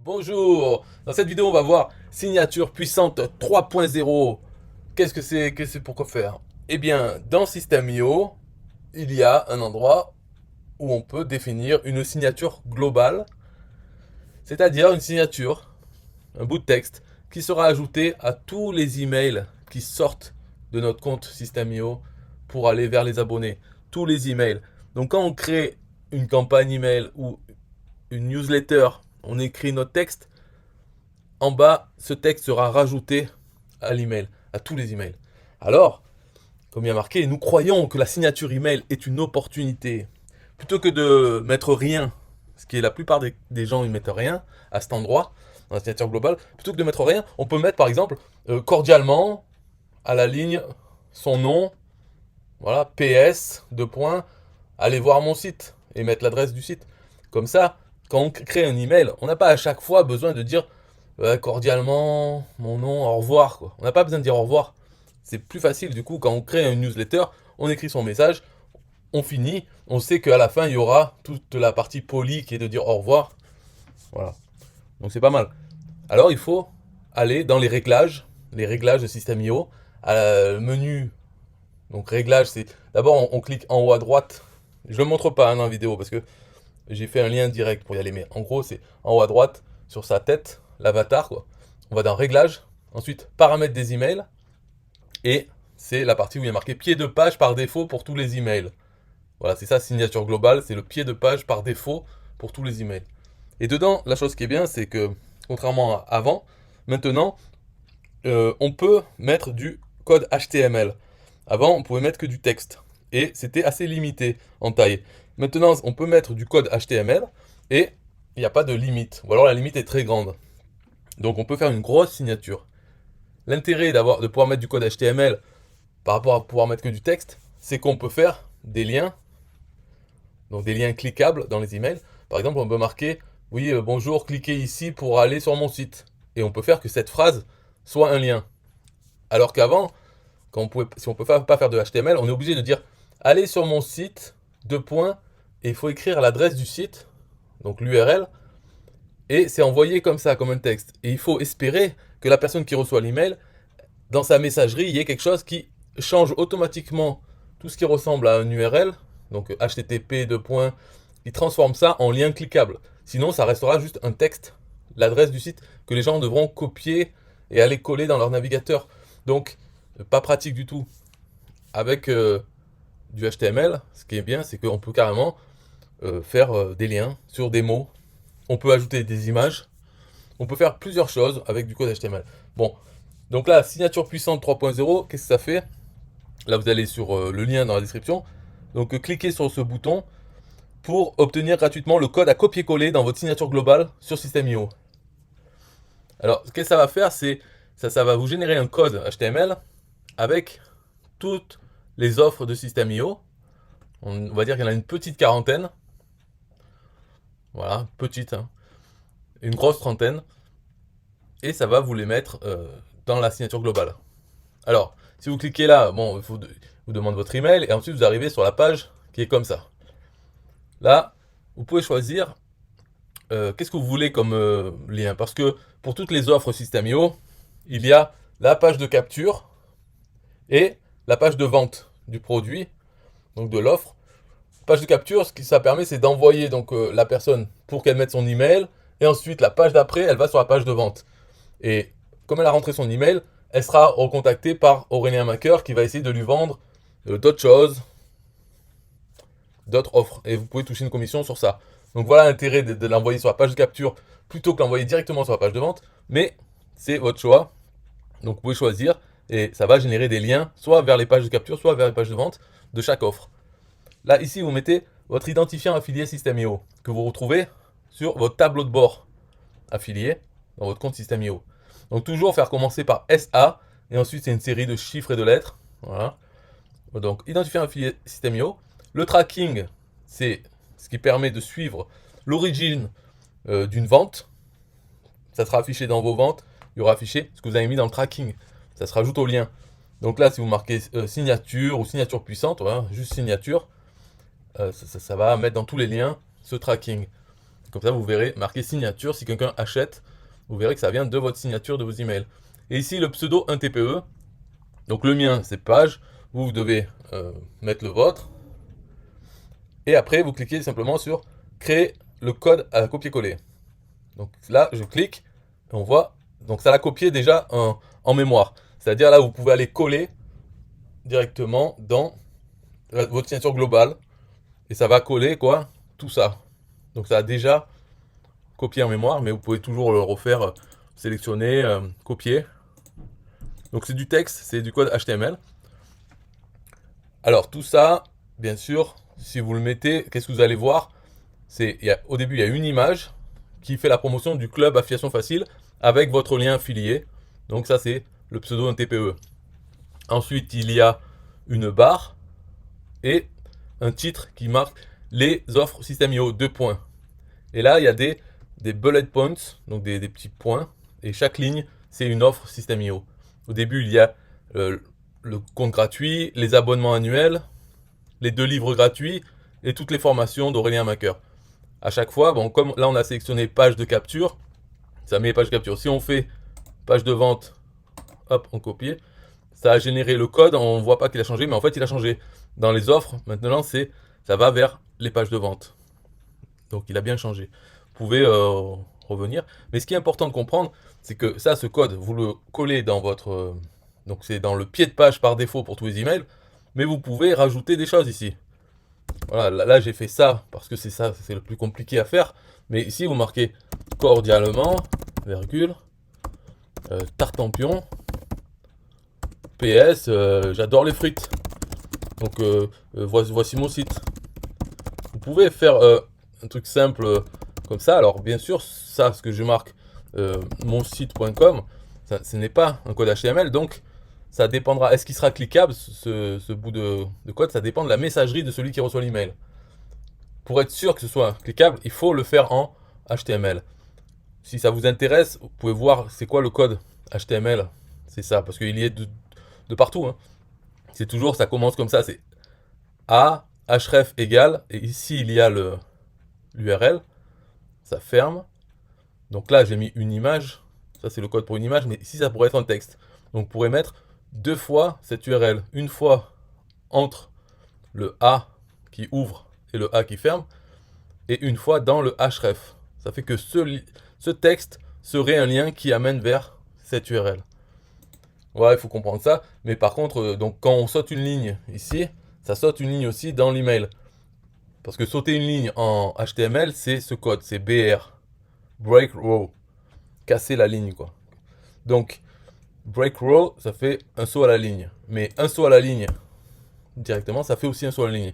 Bonjour, dans cette vidéo on va voir signature puissante 3.0. Qu'est-ce que c'est pour quoi faire? Eh bien, dans System.io, il y a un endroit où on peut définir une signature globale, c'est-à-dire une signature, un bout de texte, qui sera ajouté à tous les emails qui sortent de notre compte System.io pour aller vers les abonnés. Tous les emails. Donc quand on crée une campagne email ou une newsletter, on écrit notre texte. En bas, ce texte sera rajouté à l'email, à tous les emails. Alors, comme il y a marqué, nous croyons que la signature email est une opportunité. Plutôt que de mettre rien, ce qui est la plupart des gens, ils mettent rien à cet endroit, dans la signature globale, plutôt que de mettre rien, on peut mettre par exemple cordialement à la ligne son nom, voilà, PS, deux points, allez voir mon site et mettre l'adresse du site. Comme ça, quand on crée un email, on n'a pas à chaque fois besoin de dire cordialement, mon nom, au revoir, quoi. On n'a pas besoin de dire au revoir. C'est plus facile, du coup, quand on crée une newsletter, on écrit son message, on finit, on sait qu'à la fin, il y aura toute la partie polie qui est de dire au revoir. Voilà. Donc c'est pas mal. Alors, il faut aller dans les réglages de System.io, menu. Donc, réglage, c'est. D'abord, on clique en haut à droite. Je ne le montre pas dans la vidéo parce que j'ai fait un lien direct pour y aller. Mais en gros, c'est en haut à droite, sur sa tête, l'avatar, quoi. On va dans Réglages, ensuite Paramètres des emails, et c'est la partie où il y a marqué pied de page par défaut pour tous les emails. Voilà, c'est ça, signature globale, c'est le pied de page par défaut pour tous les emails. Et dedans, la chose qui est bien, c'est que, contrairement à avant, maintenant, on peut mettre du code HTML. Avant, on pouvait mettre que du texte. Et c'était assez limité en taille. Maintenant, on peut mettre du code HTML et il n'y a pas de limite. Ou alors la limite est très grande. Donc on peut faire une grosse signature. L'intérêt de pouvoir mettre du code HTML par rapport à pouvoir mettre que du texte, c'est qu'on peut faire des liens, donc des liens cliquables dans les emails. Par exemple, on peut marquer oui, bonjour, cliquez ici pour aller sur mon site. Et on peut faire que cette phrase soit un lien. Alors qu'avant, si on ne peut pas faire de HTML, on est obligé de dire allez sur mon site, deux points, et il faut écrire l'adresse du site, donc l'URL, et c'est envoyé comme ça, comme un texte. Et il faut espérer que la personne qui reçoit l'email, dans sa messagerie, il y ait quelque chose qui change automatiquement tout ce qui ressemble à un URL, donc HTTP, deux points, il transforme ça en lien cliquable. Sinon, ça restera juste un texte, l'adresse du site, que les gens devront copier et aller coller dans leur navigateur. Donc, pas pratique du tout. Avec du HTML, ce qui est bien, c'est qu'on peut carrément faire des liens sur des mots. On peut ajouter des images. On peut faire plusieurs choses avec du code HTML. Bon, donc là, signature puissante 3.0, qu'est-ce que ça fait? Là, vous allez sur le lien dans la description. Donc, cliquez sur ce bouton pour obtenir gratuitement le code à copier-coller dans votre signature globale sur System.io. Alors, ce que ça va faire, c'est ça va vous générer un code HTML avec toutes les offres de System.io. On va dire qu'il y en a une petite quarantaine. Voilà, petite, hein. Une grosse trentaine. Et ça va vous les mettre dans la signature globale. Alors, si vous cliquez là, bon, vous demande votre email et ensuite vous arrivez sur la page qui est comme ça. Là, vous pouvez choisir qu'est-ce que vous voulez comme lien. Parce que pour toutes les offres System.io, il y a la page de capture et la page de vente du produit, donc de l'offre. Page de capture, ce que ça permet, c'est d'envoyer donc la personne pour qu'elle mette son email, et ensuite la page d'après, elle va sur la page de vente. Et comme elle a rentré son email, elle sera recontactée par Aurélien Macker qui va essayer de lui vendre d'autres choses, d'autres offres. Et vous pouvez toucher une commission sur ça. Donc voilà l'intérêt de l'envoyer sur la page de capture plutôt que l'envoyer directement sur la page de vente. Mais c'est votre choix. Donc vous pouvez choisir et ça va générer des liens soit vers les pages de capture, soit vers les pages de vente de chaque offre. Là, ici, vous mettez votre identifiant affilié System.io que vous retrouvez sur votre tableau de bord affilié dans votre compte System.io. Donc toujours faire commencer par SA et ensuite c'est une série de chiffres et de lettres. Voilà. Donc identifiant affilié System.io. Le tracking, c'est ce qui permet de suivre l'origine d'une vente. Ça sera affiché dans vos ventes. Il y aura affiché ce que vous avez mis dans le tracking. Ça se rajoute au lien. Donc là, si vous marquez signature ou signature puissante, voilà, juste signature, ça va mettre dans tous les liens ce tracking. Comme ça, vous verrez marqué signature. Si quelqu'un achète, vous verrez que ça vient de votre signature de vos emails. Et ici, le pseudo 1TPE. Donc le mien, c'est page. Vous devez mettre le vôtre. Et après, vous cliquez simplement sur créer le code à copier-coller. Donc là, je clique. Et on voit. Donc ça l'a copié déjà en mémoire. C'est-à-dire là, vous pouvez aller coller directement dans votre signature globale. Et ça va coller quoi? Tout ça. Donc ça a déjà copié en mémoire, mais vous pouvez toujours le refaire, sélectionner, copier. Donc c'est du texte, c'est du code HTML. Alors tout ça, bien sûr, si vous le mettez, qu'est-ce que vous allez voir? Au début, il y a une image qui fait la promotion du club Affiliation Facile avec votre lien affilié. Donc ça, c'est le pseudo 1TPE. Ensuite, il y a une barre et un titre qui marque les offres Système.io 2 points. Et là, il y a des bullet points, donc des petits points. Et chaque ligne, c'est une offre Système.io. Au début, il y a le compte gratuit, les abonnements annuels, les 2 livres gratuits et toutes les formations d'Aurélien Maqueur. À chaque fois, bon, comme là, on a sélectionné page de capture, ça met page de capture. Si on fait page de vente, hop, on copie. Ça a généré le code, on ne voit pas qu'il a changé, mais en fait, il a changé. Dans les offres, maintenant, ça va vers les pages de vente. Donc, il a bien changé. Vous pouvez revenir. Mais ce qui est important de comprendre, c'est que ça, ce code, vous le collez dans votre... donc, c'est dans le pied de page par défaut pour tous les emails. Mais vous pouvez rajouter des choses ici. Voilà, là, j'ai fait ça parce que c'est le plus compliqué à faire. Mais ici, vous marquez cordialement, virgule, Tartampion, PS, j'adore les frites. Donc, voici mon site. Vous pouvez faire un truc simple comme ça. Alors, bien sûr, ça, ce que je marque, monsite.com, ce n'est pas un code HTML. Donc, ça dépendra. Est-ce qu'il sera cliquable, ce bout de code? Ça dépend de la messagerie de celui qui reçoit l'email. Pour être sûr que ce soit cliquable, il faut le faire en HTML. Si ça vous intéresse, vous pouvez voir c'est quoi le code HTML. C'est ça, parce qu'il y est de partout. Hein. C'est toujours, ça commence comme ça, c'est A, href égale, et ici il y a l'URL, ça ferme. Donc là j'ai mis une image, ça c'est le code pour une image, mais ici ça pourrait être un texte. Donc vous pourrez mettre 2 fois cette URL, une fois entre le A qui ouvre et le A qui ferme, et une fois dans le href. Ça fait que ce texte serait un lien qui amène vers cette URL. Ouais, il faut comprendre ça. Mais par contre, donc quand on saute une ligne ici, ça saute une ligne aussi dans l'email. Parce que sauter une ligne en HTML, c'est ce code, c'est BR. Break row. Casser la ligne, quoi. Donc, break row, ça fait un saut à la ligne. Mais un saut à la ligne, directement, ça fait aussi un saut à la ligne.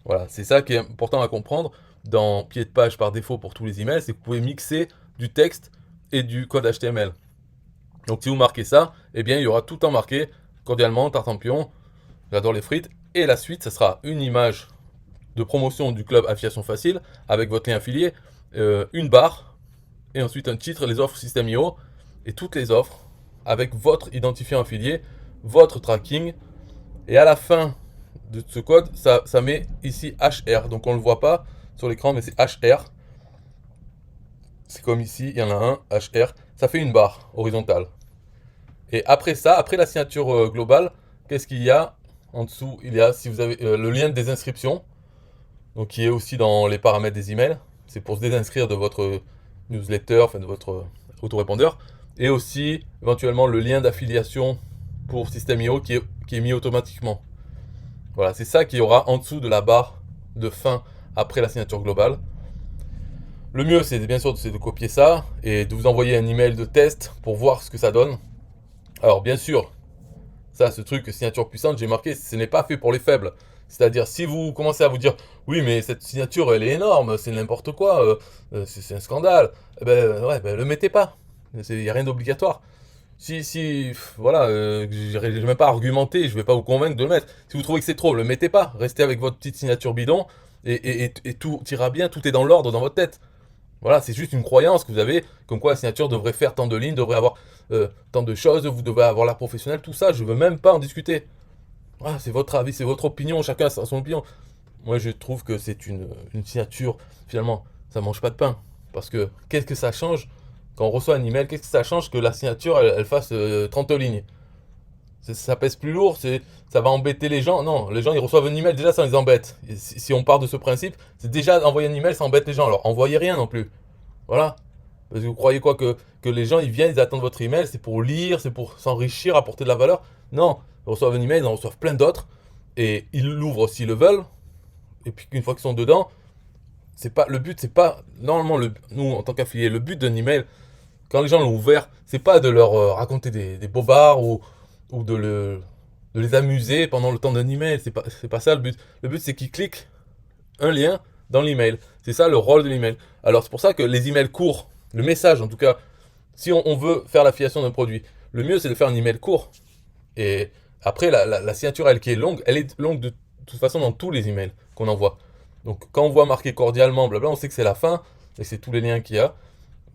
Voilà, c'est ça qui est important à comprendre dans pied de page par défaut pour tous les emails, c'est que vous pouvez mixer du texte et du code HTML. Donc si vous marquez ça, eh bien il y aura tout le temps marqué cordialement, Tartampion, j'adore les frites. Et la suite, ça sera une image de promotion du club Affiliation Facile avec votre lien affilié, une barre, et ensuite un titre, les offres Système.io, et toutes les offres avec votre identifiant affilié, votre tracking, et à la fin de ce code, ça met ici HR, donc on ne le voit pas sur l'écran, mais c'est HR. C'est comme ici, il y en a un, HR, ça fait une barre horizontale. Et après ça, après la signature globale, qu'est-ce qu'il y a en dessous? Il y a, si vous avez le lien de désinscription, donc qui est aussi dans les paramètres des emails. C'est pour se désinscrire de votre newsletter, enfin de votre autorépondeur. Et aussi, éventuellement, le lien d'affiliation pour Système.io qui est mis automatiquement. Voilà, c'est ça qu'il y aura en dessous de la barre de fin après la signature globale. Le mieux, c'est bien sûr de copier ça et de vous envoyer un email de test pour voir ce que ça donne. Alors, bien sûr, ça, ce truc signature puissante, j'ai marqué, ce n'est pas fait pour les faibles. C'est-à-dire, si vous commencez à vous dire, oui, mais cette signature, elle est énorme, c'est n'importe quoi, c'est un scandale, eh ben, ouais, ben, le mettez pas. Il n'y a rien d'obligatoire. Voilà, j'ai même pas argumenté, je vais pas vous convaincre de le mettre. Si vous trouvez que c'est trop, le mettez pas. Restez avec votre petite signature bidon et tout ira bien, tout est dans l'ordre dans votre tête. Voilà, c'est juste une croyance que vous avez, comme quoi la signature devrait faire tant de lignes, devrait avoir tant de choses, vous devez avoir l'air professionnel, tout ça, je veux même pas en discuter. Voilà, c'est votre avis, c'est votre opinion, chacun a son opinion. Moi, je trouve que c'est une signature, finalement, ça mange pas de pain. Parce que qu'est-ce que ça change quand on reçoit un email? Qu'est-ce que ça change que la signature elle fasse 30 lignes? Ça pèse plus lourd, ça va embêter les gens. Non, les gens ils reçoivent un email, déjà ça les embête. Et si on part de ce principe, c'est déjà envoyer un email, ça embête les gens. Alors envoyez rien non plus. Voilà. Parce que vous croyez quoi que les gens ils viennent, ils attendent votre email, c'est pour lire, c'est pour s'enrichir, apporter de la valeur. Non, ils reçoivent un email, ils en reçoivent plein d'autres. Et ils l'ouvrent s'ils le veulent. Et puis une fois qu'ils sont dedans, c'est pas le but, c'est pas normalement nous en tant qu'affiliés, le but d'un email, quand les gens l'ont ouvert, c'est pas de leur raconter des bobards ou de les amuser pendant le temps d'un email. C'est pas ça le but. Le but c'est qu'ils cliquent un lien dans l'email. C'est ça le rôle de l'email. Alors c'est pour ça que les emails courts, le message en tout cas, si on veut faire l'affiliation d'un produit, le mieux c'est de faire un email court. Et après la signature elle qui est longue, elle est longue de toute façon dans tous les emails qu'on envoie. Donc quand on voit marqué cordialement, blabla, on sait que c'est la fin et c'est tous les liens qu'il y a.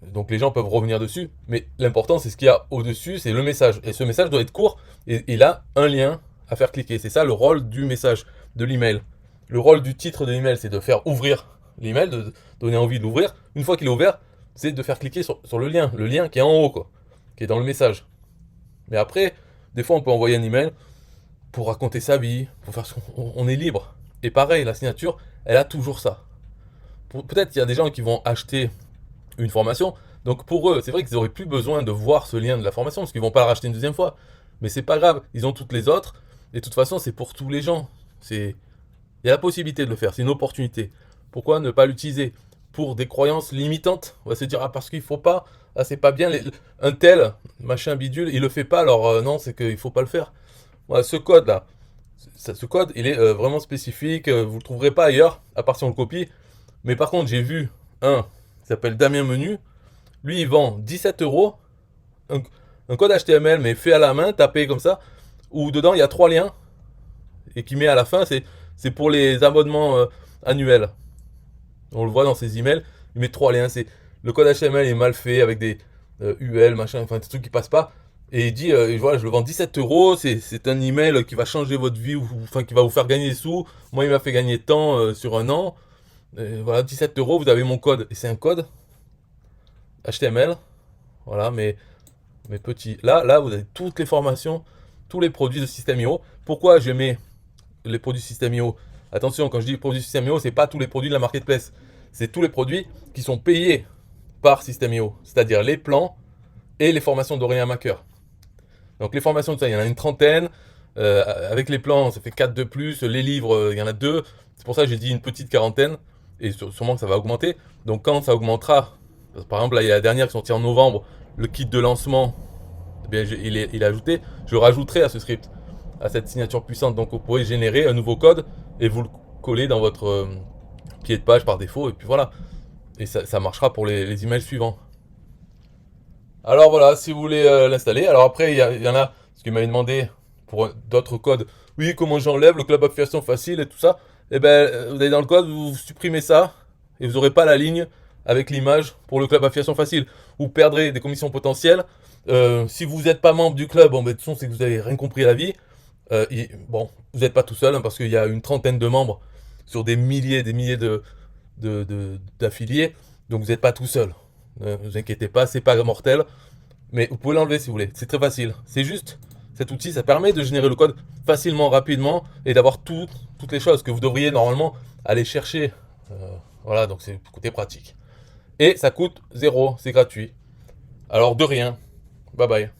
Donc les gens peuvent revenir dessus, mais l'important c'est ce qu'il y a au-dessus, c'est le message. Et ce message doit être court et il a un lien à faire cliquer. C'est ça le rôle du message, de l'email. Le rôle du titre de l'email, c'est de faire ouvrir l'email, de donner envie de l'ouvrir. Une fois qu'il est ouvert, c'est de faire cliquer sur le lien qui est en haut, quoi, qui est dans le message. Mais après, des fois on peut envoyer un email pour raconter sa vie, pour faire on est libre. Et pareil, la signature, elle a toujours ça. Peut-être qu'il y a des gens qui vont acheter une formation. Donc pour eux, c'est vrai qu'ils n'auraient plus besoin de voir ce lien de la formation parce qu'ils vont pas la racheter une deuxième fois. Mais c'est pas grave, ils ont toutes les autres. Et de toute façon, c'est pour tous les gens. Il y a la possibilité de le faire, c'est une opportunité. Pourquoi ne pas l'utiliser pour des croyances limitantes? On va se dire, ah, parce qu'il faut pas, ah, c'est pas bien, un tel, machin bidule, il le fait pas, alors non, c'est qu'il faut pas le faire. Voilà, ce code-là, ce code, il est vraiment spécifique, vous le trouverez pas ailleurs, à part si on le copie. Mais par contre, j'ai vu un qui s'appelle Damien Menu. Lui, il vend 17 euros, un code HTML, mais fait à la main, tapé comme ça, où dedans, il y a 3 liens, et qui met à la fin, c'est pour les abonnements annuels. On le voit dans ses emails, il met 3 liens. Le code HTML est mal fait, avec des UL, machin, enfin, des trucs qui passent pas. Et il dit, voilà, je le vends 17 euros, c'est un email qui va changer votre vie, enfin, qui va vous faire gagner des sous. Moi, il m'a fait gagner tant sur un an. Et voilà, 17 euros, vous avez mon code. Et c'est un code HTML, voilà, mais petit. Là, vous avez toutes les formations, tous les produits de System.io. Pourquoi je mets les produits System.io? Attention, quand je dis produits System.io, c'est pas tous les produits de la marketplace. C'est tous les produits qui sont payés par System.io, c'est-à-dire les plans et les formations d'Aurélien Macker. Donc les formations, il y en a une trentaine. Avec les plans, ça fait 4 de plus. Les livres, il y en a 2. C'est pour ça que j'ai dit une petite quarantaine. Et sûrement que ça va augmenter. Donc quand ça augmentera, par exemple, là, il y a la dernière qui est sortie en novembre, le kit de lancement, eh bien, il est ajouté. Je le rajouterai à ce script, à cette signature puissante. Donc vous pourrez générer un nouveau code et vous le coller dans votre pied de page par défaut. Et puis voilà. Et ça marchera pour les emails suivants. Alors voilà, si vous voulez l'installer. Alors après, il y en a, parce qu'il m'avait demandé pour d'autres codes. Oui, comment j'enlève le club affiliation facile et tout ça. Eh ben, vous allez dans le code, vous supprimez ça et vous n'aurez pas la ligne avec l'image pour le club affiliation facile. Vous perdrez des commissions potentielles. Si vous n'êtes pas membre du club, bon, ben, de toute façon, c'est que vous n'avez rien compris à la vie. Bon, vous n'êtes pas tout seul hein, parce qu'il y a une trentaine de membres sur des milliers d'affiliés. Donc vous n'êtes pas tout seul. Ne vous inquiétez pas, c'est pas mortel. Mais vous pouvez l'enlever si vous voulez. C'est très facile. C'est juste, cet outil, ça permet de générer le code facilement, rapidement et d'avoir toutes les choses que vous devriez normalement aller chercher. Voilà, donc c'est le côté pratique. Et ça coûte 0, c'est gratuit. Alors de rien. Bye bye.